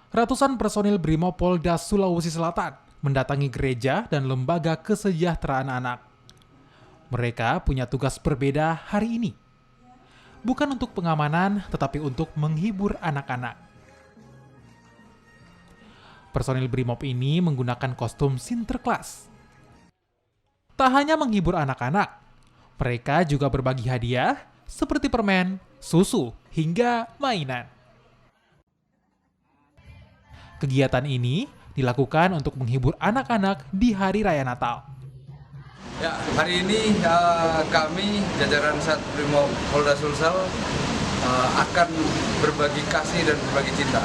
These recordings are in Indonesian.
Ratusan personil Brimopolda Sulawesi Selatan mendatangi gereja dan lembaga kesejahteraan anak. Mereka punya tugas berbeda hari ini. Bukan untuk pengamanan, tetapi untuk menghibur anak-anak. Personil Brimob ini menggunakan kostum Sinterklas. Tak hanya menghibur anak-anak, mereka juga berbagi hadiah seperti permen, susu, hingga mainan. Kegiatan ini dilakukan untuk menghibur anak-anak di Hari Raya Natal. Ya, hari ini kami jajaran Satbrimob Polda Sulsel akan berbagi kasih dan berbagi cinta.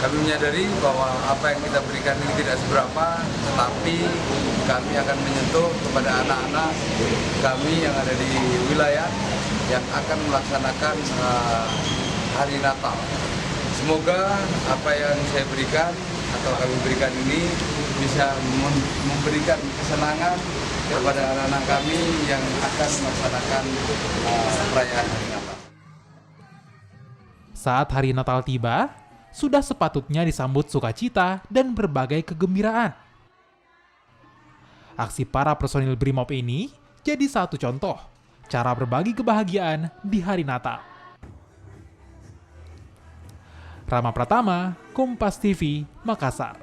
Kami menyadari bahwa apa yang kita berikan ini tidak seberapa, tetapi kami akan menyentuh kepada anak-anak kami yang ada di wilayah yang akan melaksanakan Hari Natal. Semoga apa yang saya berikan atau kami berikan ini bisa memberikan kesenangan kepada anak-anak kami yang akan melaksanakan perayaan Hari Natal. Saat Hari Natal tiba, sudah sepatutnya disambut sukacita dan berbagai kegembiraan. Aksi para personil Brimob ini jadi satu contoh cara berbagi kebahagiaan di Hari Natal. Rama Pratama, Kompas TV, Makassar.